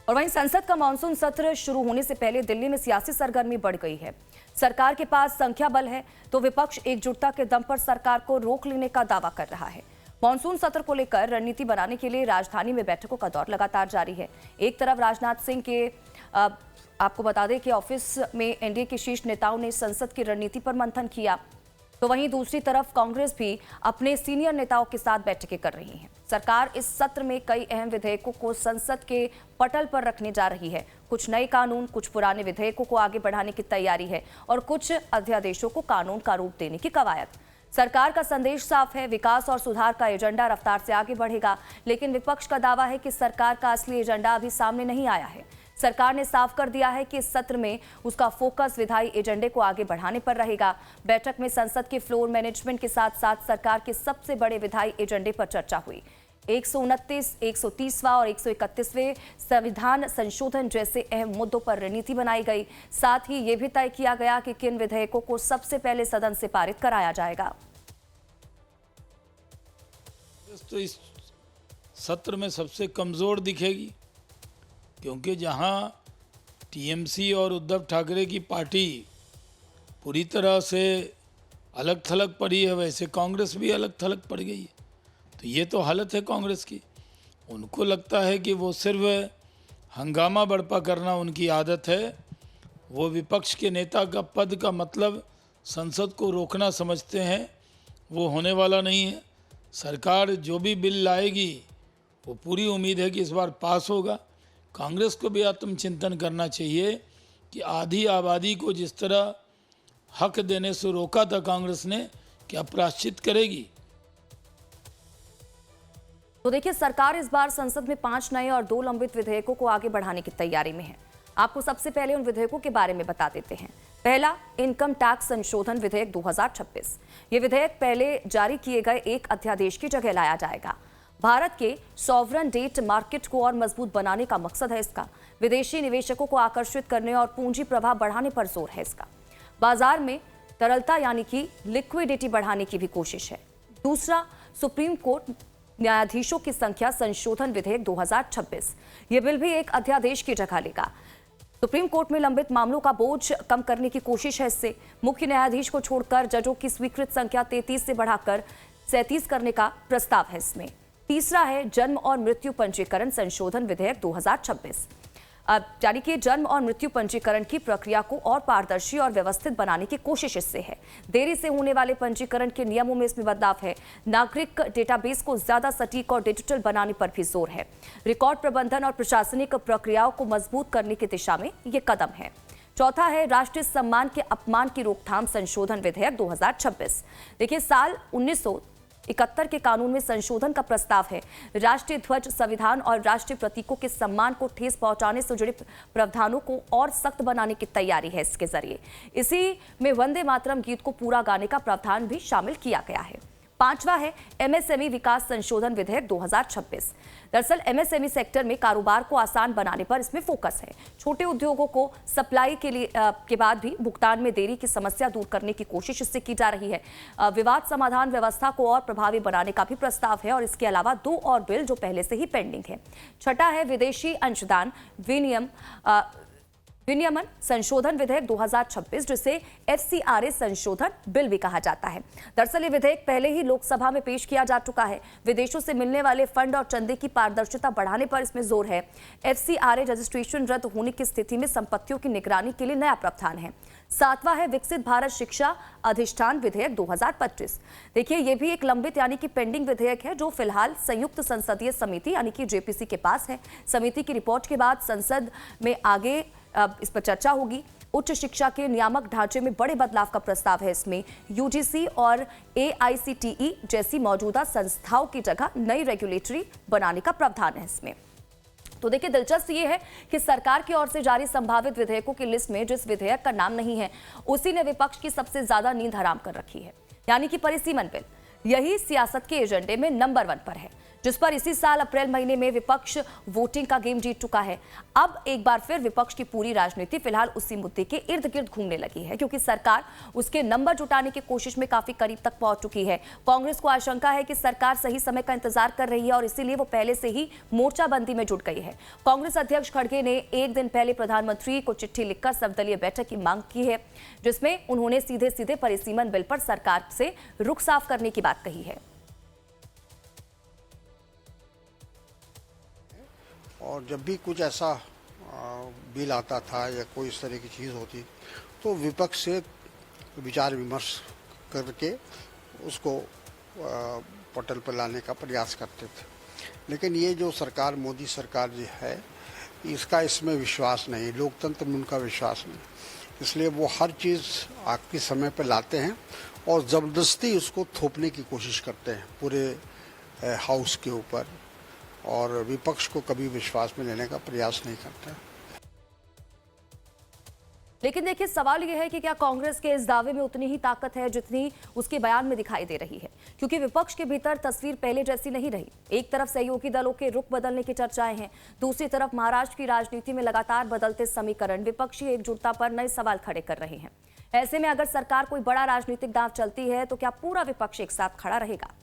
और वहीं संसद का मानसून सत्र शुरू होने से पहले दिल्ली में सियासी सरगर्मी बढ़ गई है। सरकार के पास संख्या बल है तो विपक्ष एकजुटता के दम पर सरकार को रोक लेने का दावा कर रहा है। मानसून सत्र को लेकर रणनीति बनाने के लिए राजधानी में बैठकों का दौर लगातार जारी है। एक तरफ राजनाथ सिंह के आपको बता दें कि ऑफिस में एनडीए के शीर्ष नेताओं ने संसद की रणनीति पर मंथन किया, तो वहीं दूसरी तरफ कांग्रेस भी अपने सीनियर नेताओं के साथ बैठकें कर रही है। सरकार इस सत्र में कई अहम विधेयकों को संसद के पटल पर रखने जा रही है। कुछ नए कानून, कुछ पुराने विधेयकों को आगे बढ़ाने की तैयारी है और कुछ अध्यादेशों को कानून का रूप देने की कवायद। सरकार का संदेश साफ है, विकास और सुधार का एजेंडा रफ्तार से आगे बढ़ेगा, लेकिन विपक्ष का दावा है कि सरकार का असली एजेंडा अभी सामने नहीं आया है। सरकार ने साफ कर दिया है कि इस सत्र में उसका फोकस विधायी एजेंडे को आगे बढ़ाने पर रहेगा। बैठक में संसद के फ्लोर मैनेजमेंट के साथ साथ सरकार के सबसे बड़े विधायी एजेंडे पर चर्चा हुई। 129, 130वां और 131वें संविधान संशोधन जैसे अहम मुद्दों पर रणनीति बनाई गई। साथ ही ये भी तय किया गया कि किन विधेयकों को सबसे पहले सदन से पारित कराया जाएगा। तो इस सत्र में सबसे कमजोर दिखेगी, क्योंकि जहां टीएमसी और उद्धव ठाकरे की पार्टी पूरी तरह से अलग थलग पड़ी है, वैसे कांग्रेस भी अलग थलग पड़ गई है। तो ये तो हालत है कांग्रेस की। उनको लगता है कि वो सिर्फ हंगामा बर्पा करना उनकी आदत है। वो विपक्ष के नेता का पद का मतलब संसद को रोकना समझते हैं। वो होने वाला नहीं है। सरकार जो भी बिल लाएगी वो पूरी उम्मीद है कि इस बार पास होगा। कांग्रेस को भी आत्मचिंतन करना चाहिए कि आधी आबादी को जिस तरह हक देने से रोका था कांग्रेस ने, क्या प्रायश्चित करेगी। तो देखिए, सरकार इस बार संसद में 5 नए और 2 लंबित विधेयकों को आगे बढ़ाने की तैयारी में है। आपको सबसे पहले उन विधेयकों के बारे में बता देते हैं। पहला, इनकम टैक्स संशोधन विधेयक 2026। ये विधेयक पहले जारी किए गए एक अध्यादेश की जगह लाया जाएगा। भारत के सॉवरन डेट मार्केट को और मजबूत बनाने का मकसद है इसका। विदेशी निवेशकों को आकर्षित करने और पूंजी प्रवाह बढ़ाने पर जोर है इसका। बाजार में तरलता यानी कि लिक्विडिटी बढ़ाने की भी कोशिश है। दूसरा, सुप्रीम कोर्ट न्यायाधीशों की संख्या संशोधन विधेयक 2026। ये बिल भी एक अध्यादेश की जगह लेगा। सुप्रीम कोर्ट में लंबित मामलों का बोझ कम करने की कोशिश है इससे। मुख्य न्यायाधीश को छोड़कर जजों की स्वीकृत संख्या 33 से बढ़ाकर 37 करने का प्रस्ताव है इसमें। तीसरा है जन्म और मृत्यु पंजीकरण संशोधन विधेयक 2026। यानी कि जन्म और मृत्यु पंजीकरण की प्रक्रिया को और पारदर्शी और व्यवस्थित बनाने की कोशिश इससे है। देरी से होने वाले पंजीकरण के नियमों में इसमें बदलाव है। नागरिक डेटाबेस को ज्यादा सटीक और डिजिटल बनाने पर भी जोर है। रिकॉर्ड प्रबंधन और प्रशासनिक प्रक्रियाओं को मजबूत करने की दिशा में ये कदम है। चौथा है राष्ट्रीय सम्मान के अपमान की रोकथाम संशोधन विधेयक 2026। देखिए, साल 1971 के कानून में संशोधन का प्रस्ताव है। राष्ट्रीय ध्वज, संविधान और राष्ट्रीय प्रतीकों के सम्मान को ठेस पहुंचाने से जुड़े प्रावधानों को और सख्त बनाने की तैयारी है इसके जरिए। इसी में वंदे मातरम गीत को पूरा गाने का प्रावधान भी शामिल किया गया है। पांचवा है एमएसएमई विकास संशोधन विधेयक 2026। दरअसल एमएसएमई सेक्टर में कारोबार को आसान बनाने पर इसमें फोकस है। छोटे उद्योगों को सप्लाई के बाद भी भुगतान में देरी की समस्या दूर करने की कोशिश इससे की जा रही है। विवाद समाधान व्यवस्था को और प्रभावी बनाने का भी प्रस्ताव है और इसके अलावा 2 और बिल जो पहले से ही पेंडिंग है। छठा है विदेशी अंशदान विनियमन संशोधन विधेयक 2026, जिसे FCRA संशोधन बिल भी कहा जाता है। दरअसल ये विधेयक पहले ही लोकसभा में पेश किया जा चुका है। विदेशों से मिलने वाले फंड और चंदे की पारदर्शिता बढ़ाने पर इसमें जोर है। FCRA रजिस्ट्रेशन रद्द होने की स्थिति में संपत्तियों की निगरानी के लिए नया प्रावधान है। सातवां है विकसित भारत शिक्षा अधिष्ठान विधेयक 2025। देखिए, ये भी एक लंबित यानी कि पेंडिंग विधेयक है जो फिलहाल संयुक्त संसदीय समिति यानी कि JPC के पास है। समिति की रिपोर्ट के बाद संसद में आगे इस पर चर्चा होगी। उच्च शिक्षा के नियामक ढांचे में बड़े बदलाव का प्रस्ताव है इसमें। UGC और AICTE जैसी मौजूदा संस्थाओं की जगह नई रेगुलेटरी बनाने का प्रावधान है इसमें। तो देखिए, दिलचस्प ये है कि सरकार की ओर से जारी संभावित विधेयकों की लिस्ट में जिस विधेयक का नाम नहीं है उसी ने विपक्ष की सबसे ज्यादा नींद हराम कर रखी है, यानी कि परिसीमन बिल। यही सियासत के एजेंडे में नंबर 1 पर है। जिस पर इसी साल अप्रैल महीने में विपक्ष वोटिंग का गेम जीत चुका है। अब एक बार फिर विपक्ष की पूरी राजनीति फिलहाल उसी मुद्दे के इर्द गिर्द घूमने लगी है, क्योंकि सरकार उसके नंबर जुटाने की कोशिश में काफी करीब तक पहुंच चुकी है। कांग्रेस को आशंका है कि सरकार सही समय का इंतजार कर रही है और इसीलिए वो पहले से ही मोर्चाबंदी में जुट गई है। कांग्रेस अध्यक्ष खड़गे ने एक दिन पहले प्रधानमंत्री को चिट्ठी लिखकर सर्वदलीय बैठक की मांग की है, जिसमें उन्होंने सीधे सीधे परिसीमन बिल पर सरकार से रुख साफ करने की बात कही है। और जब भी कुछ ऐसा बिल आता था या कोई इस तरह की चीज़ होती तो विपक्ष से विचार विमर्श करके उसको पटल पर लाने का प्रयास करते थे। लेकिन ये जो सरकार, मोदी सरकार जो है, इसका इसमें विश्वास नहीं, लोकतंत्र में उनका विश्वास नहीं, इसलिए वो हर चीज़ आखिरी समय पर लाते हैं और ज़बरदस्ती उसको थोपने की कोशिश करते हैं पूरे हाउस के ऊपर, और विपक्ष को कभी विश्वास में लेने का प्रयास नहीं करता। लेकिन देखिए, सवाल यह है कि क्या कांग्रेस के इस दावे में उतनी ही ताकत है जितनी उसके बयान में दिखाई दे रही है, क्योंकि विपक्ष के भीतर तस्वीर पहले जैसी नहीं रही। एक तरफ सहयोगी दलों के रुख बदलने की चर्चाएं हैं, दूसरी तरफ महाराष्ट्र की राजनीति में लगातार बदलते समीकरण विपक्षी एकजुटता पर नए सवाल खड़े कर रहे हैं। ऐसे में अगर सरकार कोई बड़ा राजनीतिक दांव चलती है तो क्या पूरा विपक्ष एक साथ खड़ा रहेगा?